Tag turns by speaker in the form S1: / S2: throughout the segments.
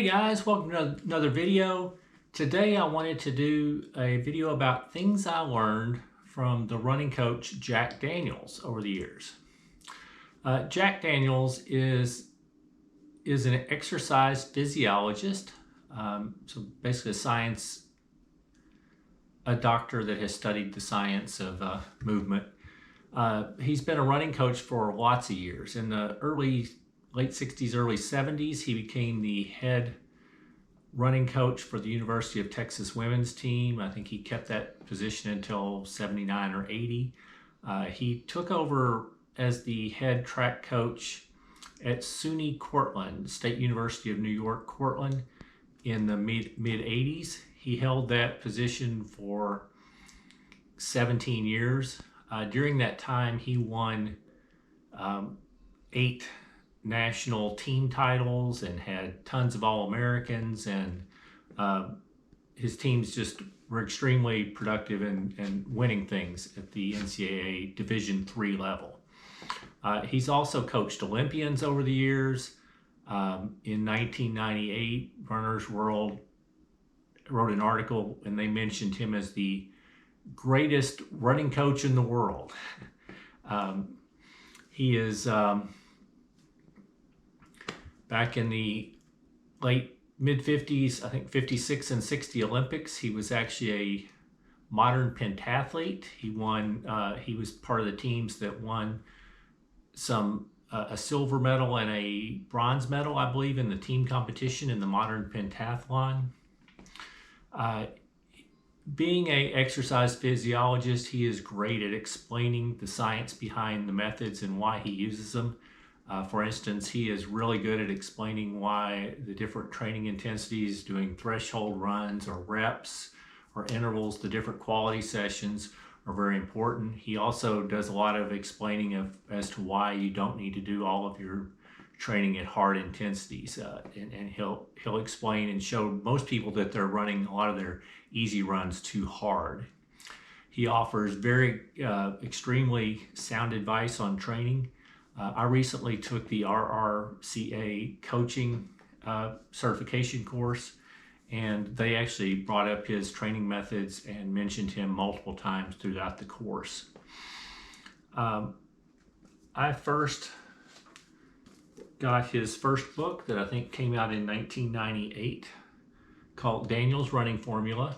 S1: Hey guys, welcome to another video. Today I wanted to do a video about things I learned from the running coach Jack Daniels over the years. Jack Daniels is an exercise physiologist, so basically a doctor that has studied the science of movement. He's been a running coach for lots of years. In the late 60s, early 70s, he became the head running coach for the University of Texas women's team. I think he kept that position until 79 or 80. He took over as the head track coach at SUNY Cortland, State University of New York, Cortland, in the mid 80s. He held that position for 17 years. During that time, he won 8 national team titles and had tons of All-Americans, and his teams just were extremely productive in winning things at the NCAA Division III level. He's also coached Olympians over the years. In 1998, Runner's World wrote an article and they mentioned him as the greatest running coach in the world. He is back in the mid 50s, I think 56 and 60 Olympics, he was actually a modern pentathlete. He was part of the teams that won a silver medal and a bronze medal, I believe, in the team competition in the modern pentathlon. Being an exercise physiologist, he is great at explaining the science behind the methods and why he uses them. For instance, he is really good at explaining why the different training intensities, doing threshold runs or reps or intervals, the different quality sessions are very important. He also does a lot of explaining as to why you don't need to do all of your training at hard intensities. And he'll explain and show most people that they're running a lot of their easy runs too hard. He offers very extremely sound advice on training. I recently took the RRCA coaching certification course, and they actually brought up his training methods and mentioned him multiple times throughout the course. I first got his first book that I think came out in 1998 called Daniels Running Formula.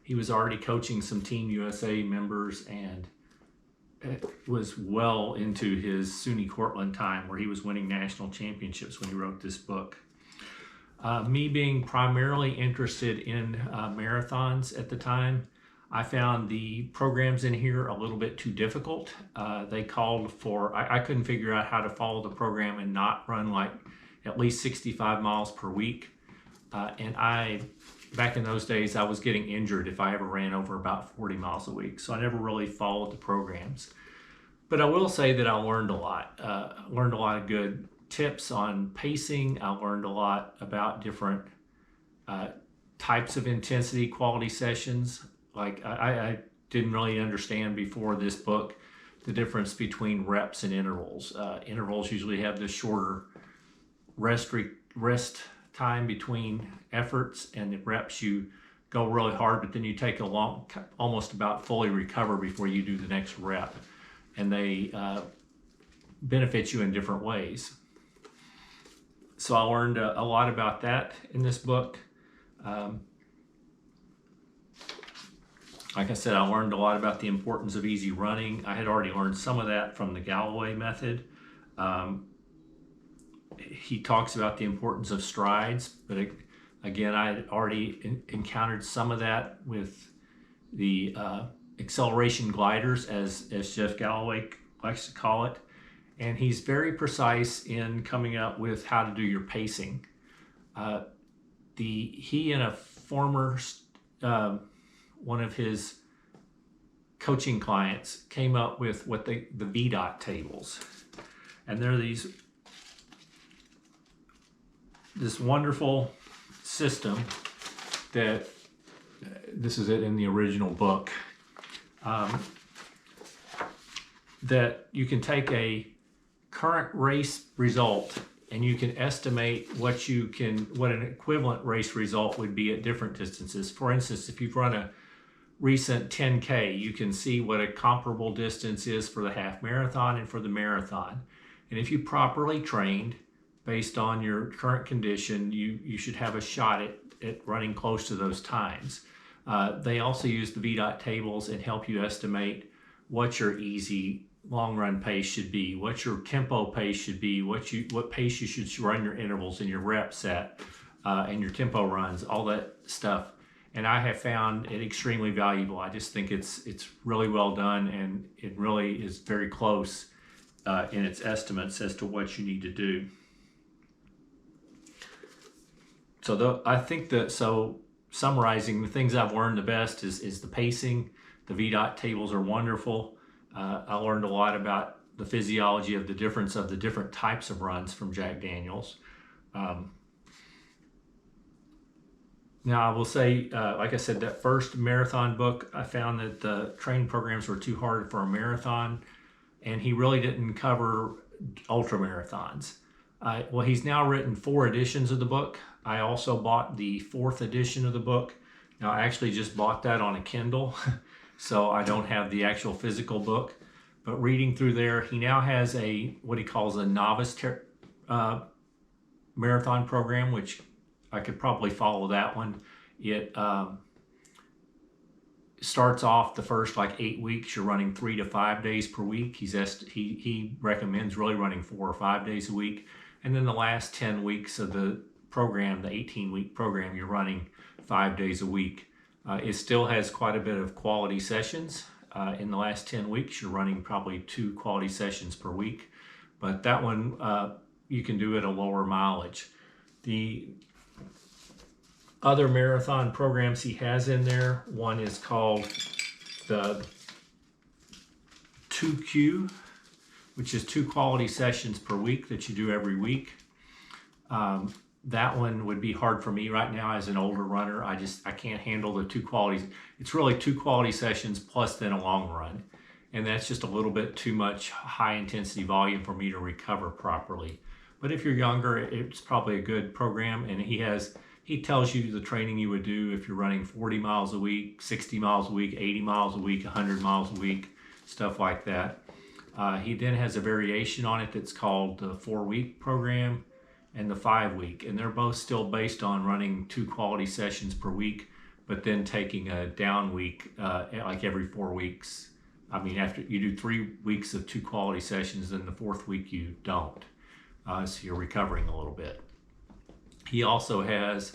S1: He was already coaching some Team USA members and it was well into his SUNY Cortland time where he was winning national championships when he wrote this book. Me being primarily interested in marathons at the time, I found the programs in here a little bit too difficult. They called for, I couldn't figure out how to follow the program and not run like at least 65 miles per week. Back in those days, I was getting injured if I ever ran over about 40 miles a week. So I never really followed the programs. But I will say that I learned a lot. Learned a lot of good tips on pacing. I learned a lot about different types of intensity quality sessions. Like I didn't really understand before this book the difference between reps and intervals. Intervals usually have the shorter rest time between efforts, and the reps you go really hard, but then you take a long, almost about fully recover before you do the next rep, and they benefit you in different ways. So I learned a lot about that in this book. Like I said, I learned a lot about the importance of easy running. I had already learned some of that from the Galloway Method. He talks about the importance of strides, but again, I had already encountered some of that with the acceleration gliders, as Jeff Galloway likes to call it. And he's very precise in coming up with how to do your pacing. He and a former one of his coaching clients came up with the VDOT tables, and they're this wonderful system that, this is it in the original book, that you can take a current race result and you can estimate what an equivalent race result would be at different distances. For instance, if you've run a recent 10K, you can see what a comparable distance is for the half marathon and for the marathon. And if you properly trained based on your current condition, you should have a shot at running close to those times. They also use the VDOT tables and help you estimate what your easy long run pace should be, what your tempo pace should be, what pace you should run your intervals and your reps at, and your tempo runs, all that stuff. And I have found it extremely valuable. I just think it's really well done, and it really is very close in its estimates as to what you need to do. So summarizing, the things I've learned the best is the pacing. The VDOT tables are wonderful. I learned a lot about the physiology of the difference of the different types of runs from Jack Daniels. Now, I will say, like I said, that first marathon book, I found that the training programs were too hard for a marathon, and he really didn't cover ultra marathons. Well, he's now written 4 editions of the book. I also bought the 4th edition of the book. Now, I actually just bought that on a Kindle, so I don't have the actual physical book. But reading through there, he now has what he calls a novice marathon program, which I could probably follow that one. It starts off the first 8 weeks. You're running 3 to 5 days per week. He recommends really running 4 or 5 days a week. And then the last 10 weeks of the program, the 18-week program, you're running 5 days a week. It still has quite a bit of quality sessions. In the last 10 weeks, you're running probably 2 quality sessions per week. But that one, you can do at a lower mileage. The other marathon programs he has in there, one is called the 2Q, which is 2 quality sessions per week that you do every week. That one would be hard for me right now as an older runner. I can't handle the 2 qualities. It's really 2 quality sessions plus then a long run. And that's just a little bit too much high intensity volume for me to recover properly. But if you're younger, it's probably a good program. And he tells you the training you would do if you're running 40 miles a week, 60 miles a week, 80 miles a week, 100 miles a week, stuff like that. He then has a variation on it that's called the 4-week program and the 5-week. And they're both still based on running 2 quality sessions per week, but then taking a down week every 4 weeks. I mean, after you do 3 weeks of 2 quality sessions, then the 4th week you don't. So you're recovering a little bit. He also has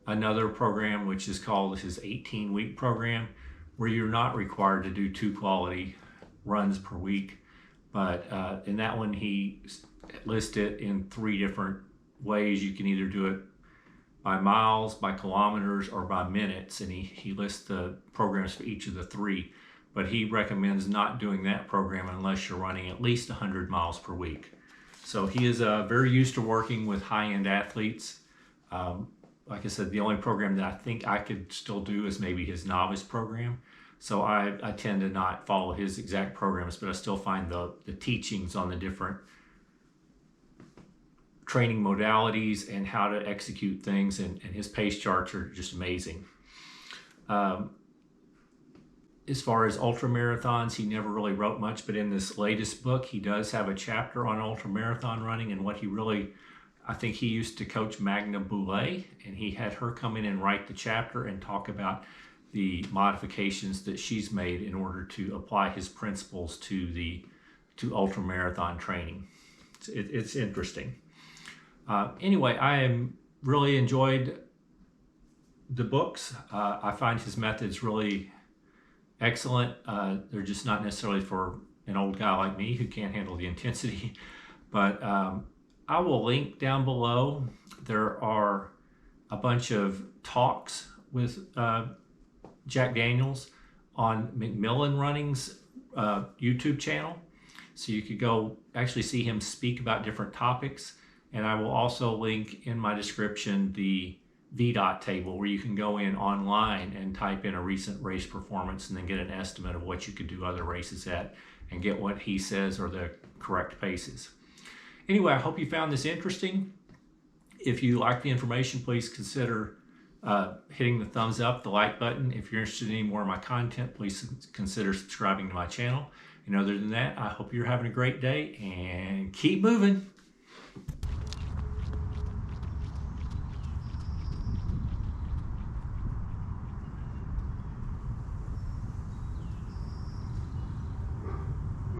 S1: another program which is called his 18-week program, where you're not required to do 2 quality runs per week. But in that one, he lists it in 3 different ways. You can either do it by miles, by kilometers, or by minutes. And he lists the programs for each of the 3. But he recommends not doing that program unless you're running at least 100 miles per week. So he is very used to working with high-end athletes. Like I said, the only program that I think I could still do is maybe his novice program. So I tend to not follow his exact programs, but I still find the teachings on the different training modalities and how to execute things, and his pace charts are just amazing. As far as ultra marathons, he never really wrote much, but in this latest book, he does have a chapter on ultra marathon running, and I think he used to coach Magna Boulet, and he had her come in and write the chapter and talk about the modifications that she's made in order to apply his principles to ultra marathon training. It's interesting. Anyway, I really enjoyed the books. I find his methods really excellent. They're just not necessarily for an old guy like me who can't handle the intensity, but I will link down below. There are a bunch of talks with Jack Daniels on McMillan Running's YouTube channel. So you could go actually see him speak about different topics. And I will also link in my description the VDOT table, where you can go in online and type in a recent race performance and then get an estimate of what you could do other races at and get what he says are the correct paces. Anyway, I hope you found this interesting. If you like the information, please consider hitting the thumbs up, the like button. If you're interested in any more of my content, please consider subscribing to my channel. And other than that, I hope you're having a great day and keep moving.